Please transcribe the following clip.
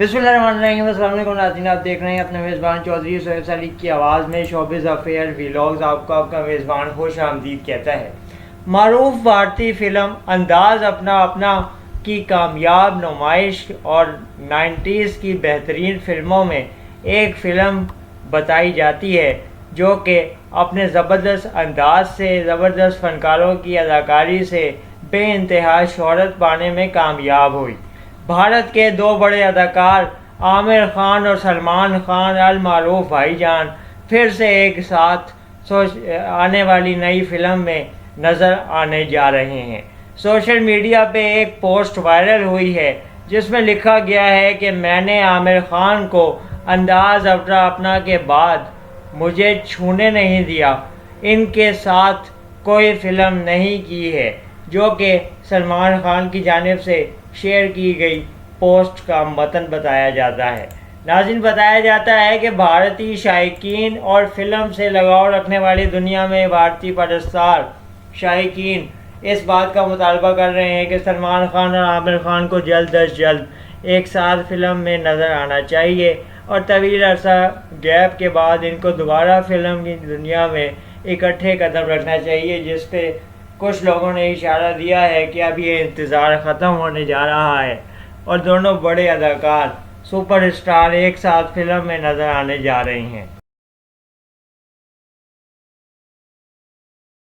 بسم اللہ الرحمن الرحیم۔ السلام علیکم ناظرین، آپ دیکھ رہے ہیں اپنے میزبان چودھری سہیل سلیق کی آواز میں شوبز افیئر ویلاگز۔ آپ کا میزبان خوش آمدید کہتا ہے۔ معروف بھارتی فلم انداز اپنا کی کامیاب نمائش اور 90s کی بہترین فلموں میں ایک فلم بتائی جاتی ہے جو کہ اپنے زبردست انداز سے، زبردست فنکاروں کی اداکاری سے بے انتہا شہرت پانے میں کامیاب ہوئی۔ بھارت کے دو بڑے اداکار عامر خان اور سلمان خان المعروف بھائی جان پھر سے ایک ساتھ آنے والی نئی فلم میں نظر آنے جا رہے ہیں۔ سوشل میڈیا پہ ایک پوسٹ وائرل ہوئی ہے جس میں لکھا گیا ہے کہ میں نے عامر خان کو انداز اپنا کے بعد مجھے چھونے نہیں دیا، ان کے ساتھ کوئی فلم نہیں کی ہے، جو کہ سلمان خان کی جانب سے شیئر کی گئی پوسٹ کا متن بتایا جاتا ہے۔ ناظرین، بتایا جاتا ہے کہ بھارتی شائقین اور فلم سے لگاؤ رکھنے والی دنیا میں بھارتی پرستار شائقین اس بات کا مطالبہ کر رہے ہیں کہ سلمان خان اور عامر خان کو جلد از جلد ایک ساتھ فلم میں نظر آنا چاہیے اور طویل عرصہ گیپ کے بعد ان کو دوبارہ فلم کی دنیا میں اکٹھے قدم رکھنا چاہیے، جس پہ کچھ لوگوں نے اشارہ دیا ہے کہ اب یہ انتظار ختم ہونے جا رہا ہے اور دونوں بڑے اداکار سپر اسٹار ایک ساتھ فلم میں نظر آنے جا رہے ہیں۔